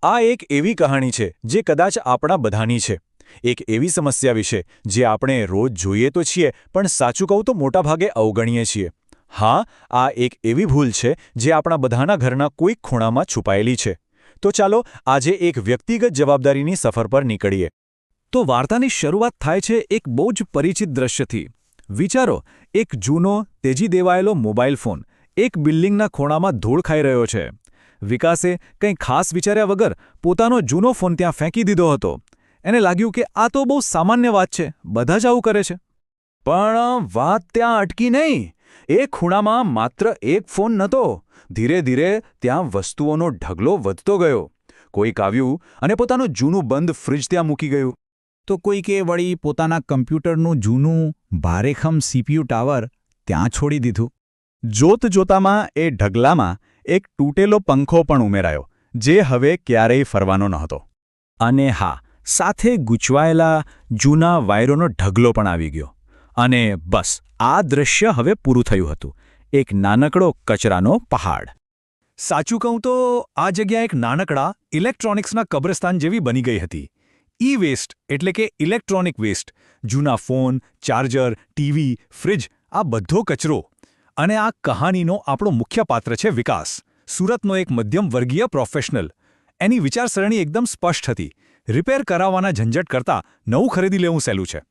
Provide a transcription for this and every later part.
આ એક એવી કહાણી છે જે કદાચ આપણા બધાની છે. એક એવી સમસ્યા વિશે જે આપણે રોજ જોઈએ તો છીએ પણ સાચું કહું તો મોટાભાગે અવગણીએ છીએ. હા, આ એક એવી ભૂલ છે જે આપણા બધાના ઘરના કોઈક ખૂણામાં છુપાયેલી છે. તો ચાલો આજે એક વ્યક્તિગત જવાબદારીની સફર પર નીકળીએ. તો વાર્તાની શરૂઆત થાય છે એક બહુ જ પરિચિત દ્રશ્યથી. વિચારો, એક જૂનો, તેજી દેવાયેલો મોબાઈલ ફોન એક બિલ્ડિંગના ખૂણામાં ધૂળ ખાઈ રહ્યો છે. વિકાસે કંઈ ખાસ વિચાર્યા વગર પોતાનો જૂનો ફોન ત્યાં ફેંકી દીધો હતો. એને લાગ્યું કે આ તો બહુ સામાન્ય વાત છે, બધા જ આવું કરે છે. પણ વાત ત્યાં અટકી નહીં. એ ખૂણામાં માત્ર એક ફોન નહોતો. ધીરે ધીરે ત્યાં વસ્તુઓનો ઢગલો વધતો ગયો. કોઈક આવ્યું અને પોતાનું જૂનું બંધ ફ્રિજ ત્યાં મૂકી ગયું. તો કોઈકે વળી પોતાના કમ્પ્યુટરનું જૂનું ભારેખમ સીપીયુ ટાવર ત્યાં છોડી દીધું. જોત જોતામાં એ ઢગલામાં એક તૂટેલો પંખો પણ ઉમેરાયો, જે હવે ક્યારેય ફરવાનો નહોતો. અને હા, સાથે ગૂંચવાયેલા જૂના વાયરોનો ઢગલો પણ આવી ગયો. અને બસ આ દૃશ્ય હવે પૂરું થયું હતું. એક નાનકડો કચરાનો પહાડ. સાચું કહું તો આ જગ્યા એક નાનકડા ઇલેક્ટ્રોનિક્સના કબ્રસ્તાન જેવી બની ગઈ હતી. ઈ-વેસ્ટ એટલે કે ઇલેક્ટ્રોનિક વેસ્ટ, જૂના ફોન, ચાર્જર, ટીવી, ફ્રિજ, આ બધો કચરો. અને આ કહાનીનો આપણો મુખ્ય પાત્ર છે વિકાસ, સુરતનો એક મધ્યમ વર્ગીય પ્રોફેશનલ. એની વિચારસરણી એકદમ સ્પષ્ટ હતી. રિપેર કરાવવાના ઝંઝટ કરતાં નવું ખરીદી લેવું સહેલું છે.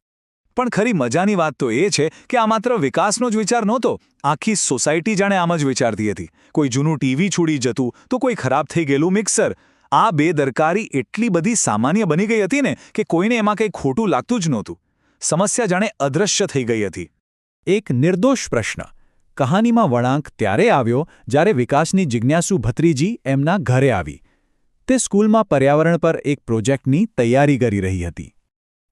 પણ ખરી મજાની વાત તો એ છે કે આ માત્ર વિકાસનો જ વિચાર નહોતો. આખી સોસાયટી જાણે આમ જ વિચારતી હતી. કોઈ જૂનું ટીવી છૂડી જતું તો કોઈ ખરાબ થઈ ગયેલું મિક્સર. આ બેદરકારી એટલી બધી સામાન્ય બની ગઈ હતી ને કે કોઈને એમાં કંઈ ખોટું લાગતું જ નહોતું. સમસ્યા જાણે અદૃશ્ય થઈ ગઈ હતી. એક નિર્દોષ પ્રશ્ન. કહાનીમાં વળાંક ત્યારે આવ્યો જ્યારે વિકાસની જિજ્ઞાસુ ભત્રીજી એમના ઘરે આવી. તે સ્કૂલમાં પર્યાવરણ પર એક પ્રોજેક્ટની તૈયારી કરી રહી હતી.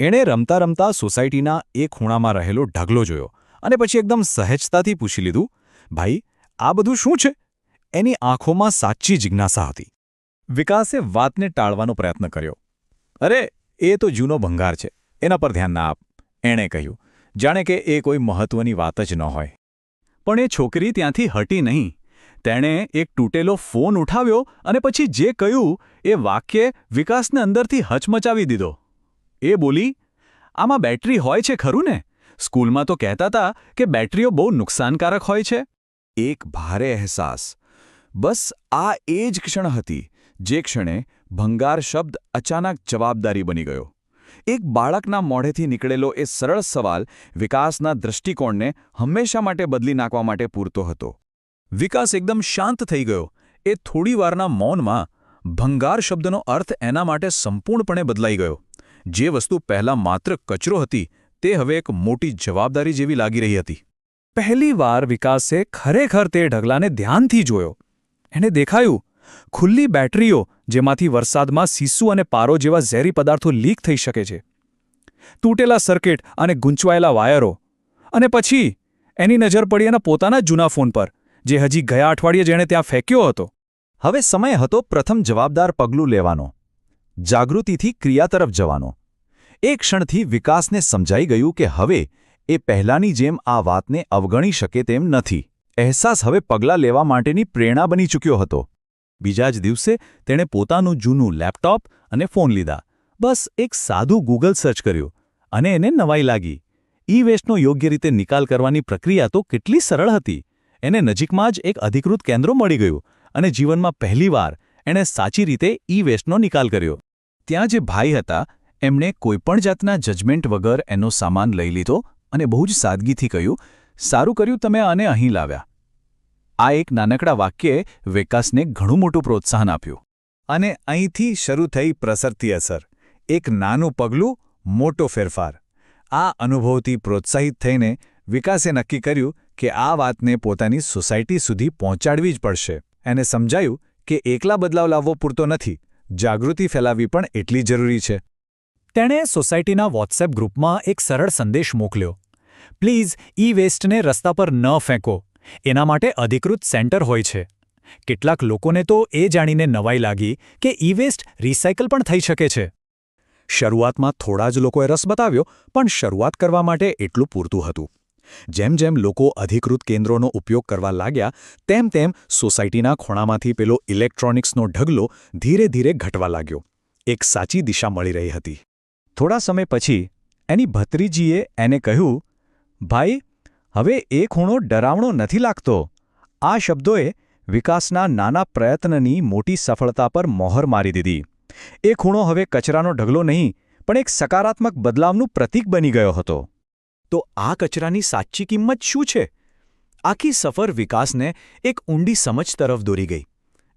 એણે રમતા રમતા સોસાયટીના એક ખૂણામાં રહેલો ઢગલો જોયો અને પછી એકદમ સહેજતાથી પૂછી લીધું, ભાઈ, આ બધું શું છે? એની આંખોમાં સાચી જિજ્ઞાસા હતી. વિકાસે વાતને ટાળવાનો પ્રયત્ન કર્યો. અરે, એ તો જૂનો ભંગાર છે, એના પર ધ્યાન ના આપ, એણે કહ્યું, જાણે કે એ કોઈ મહત્વની વાત જ ન હોય. પણ એ છોકરી ત્યાંથી હટી નહીં. તેણે એક તૂટેલો ફોન ઉઠાવ્યો અને પછી જે કહ્યું એ વાક્યે વિકાસને અંદરથી હચમચાવી દીધો. એ બોલી, આમાં બેટરી હોય છે ખરું ને? સ્કૂલમાં તો કહેતા હતા કે બેટરીઓ બહુ નુકસાનકારક હોય છે. એક ભારે અહેસાસ. બસ આ એ જ ક્ષણ હતી જે ક્ષણે ભંગાર શબ્દ અચાનક જવાબદારી બની ગયો. એક બાળકના મોઢેથી નીકળેલો એ સરળ સવાલ વિકાસના દૃષ્ટિકોણને હંમેશા માટે બદલી નાખવા માટે પૂરતો હતો. વિકાસ એકદમ શાંત થઈ ગયો. એ થોડીવારના મૌનમાં ભંગાર શબ્દનો અર્થ એના માટે સંપૂર્ણપણે બદલાઈ ગયો. જે વસ્તુ પહેલાં માત્ર કચરો હતી તે હવે એક મોટી જવાબદારી જેવી લાગી રહી હતી. પહેલીવાર વિકાસે ખરેખર તે ઢગલાને ધ્યાનથી જોયો. એને દેખાયું ખુલ્લી બેટરીઓ જેમાંથી વરસાદમાં સીસું અને પારો જેવા ઝેરી પદાર્થો લીક થઈ શકે છે. તૂટેલા સર્કિટ અને ગૂંચવાયેલા વાયરો. અને પછી એની નજર પડી એના પોતાના જૂના ફોન પર, જે હજી ગયા અઠવાડિયે જેણે ત્યાં ફેંક્યો હતો. હવે સમય હતો પ્રથમ જવાબદાર પગલું લેવાનો. જાગૃતિથી ક્રિયા તરફ જવાનો. એ ક્ષણથી વિકાસને સમજાઈ ગયું કે હવે એ પહેલાંની જેમ આ વાતને અવગણી શકે તેમ નથી. અહેસાસ હવે પગલાં લેવા માટેની પ્રેરણા બની ચૂક્યો હતો. બીજા જ દિવસે તેણે પોતાનું જૂનું લેપટોપ અને ફોન લીધા. બસ એક સાદું ગૂગલ સર્ચ કર્યું અને એને નવાઈ લાગી. ઈ-વેસ્ટનો યોગ્ય રીતે નિકાલ કરવાની પ્રક્રિયા તો કેટલી સરળ હતી. એને નજીકમાં જ એક અધિકૃત કેન્દ્ર મળી ગયું અને જીવનમાં પહેલીવાર એણે સાચી રીતે ઈ-વેસ્ટનો નિકાલ કર્યો. ત્યાં જે ભાઈ હતા એમણે કોઈપણ જાતના જજમેન્ટ વગર એનો સામાન લઈ લીધો અને બહુ જ સાદગીથી કહ્યું, સારું કર્યું તમે આને અહીં લાવ્યા. આ એક નાનકડા વાક્યે વિકાસને ઘણું મોટું પ્રોત્સાહન આપ્યું. અને અહીંથી શરૂ થઈ પ્રસરતી અસર. એક નાનું પગલું, મોટો ફેરફાર. આ અનુભવથી પ્રોત્સાહિત થઈને વિકાસે નક્કી કર્યું કે આ વાતને પોતાની સોસાયટી સુધી પહોંચાડવી જ પડશે. એને સમજાયું કે એકલા બદલાવ લાવવો પૂરતો નથી, જાગૃતિ ફેલાવવી પણ એટલી જરૂરી છે. તેણે સોસાયટીના વોટ્સએપ ગ્રુપમાં એક સરળ સંદેશ મોકલ્યો. પ્લીઝ ઈ-વેસ્ટને રસ્તા પર ન ફેંકો. એના માટે અધિકૃત સેન્ટર હોય છે. કેટલાક લોકોને તો એ જાણીને નવાઈ લાગી કે ઈ-વેસ્ટ રિસાયકલ પણ થઈ શકે છે. શરૂઆતમાં થોડા જ લોકોએ રસ બતાવ્યો, પણ શરૂઆત કરવા માટે એટલું પૂરતું હતું. જેમ જેમ લોકો અધિકૃત કેન્દ્રોનો ઉપયોગ કરવા લાગ્યા તેમ તેમ સોસાયટીના ખૂણામાંથી પેલો ઇલેક્ટ્રોનિક્સનો ઢગલો ધીરે ધીરે ઘટવા લાગ્યો. એક સાચી દિશા મળી રહી હતી. થોડા સમય પછી એની ભત્રીજીએ એને કહ્યું, ભાઈ, હવે એ ખૂણો ડરાવણો નથી લાગતો. આ શબ્દોએ વિકાસના નાના પ્રયત્નની મોટી સફળતા પર મોહર મારી દીધી. એ ખૂણો હવે કચરાનો ઢગલો નહીં, પણ એક સકારાત્મક બદલાવનું પ્રતીક બની ગયો હતો. તો આ કચરાની સાચી કિંમત શું છે? આખી સફર વિકાસને એક ઊંડી સમજ તરફ દોરી ગઈ.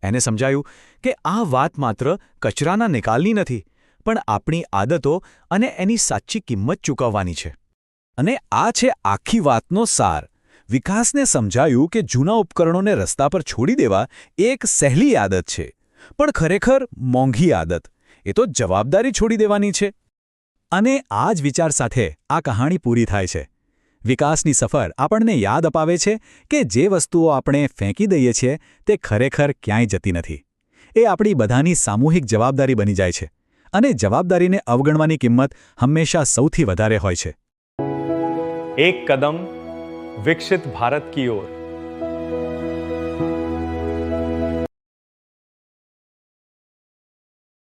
એને સમજાયું કે આ વાત માત્ર કચરાના નિકાલની નથી, પણ આપણી આદતો અને એની સાચી કિંમત ચૂકવવાની છે. અને આ છે આખી વાતનો સાર. વિકાસને સમજાયું કે જૂના ઉપકરણોને રસ્તા પર છોડી દેવા એ એક સહેલી આદત છે, પણ ખરેખર મોંઘી આદત. એ તો જવાબદારી છોડી દેવાની છે. અને આ જ વિચાર સાથે આ કહાણી પૂરી થાય છે. વિકાસની સફર આપણને યાદ અપાવે છે કે જે વસ્તુઓ આપણે ફેંકી દઈએ છીએ તે ખરેખર ક્યાંય જતી નથી. એ આપણી બધાની સામૂહિક જવાબદારી બની જાય છે. અને જવાબદારીને અવગણવાની કિંમત હંમેશા સૌથી વધારે હોય છે. એક કદમ વિકસિત ભારત કી ઓર.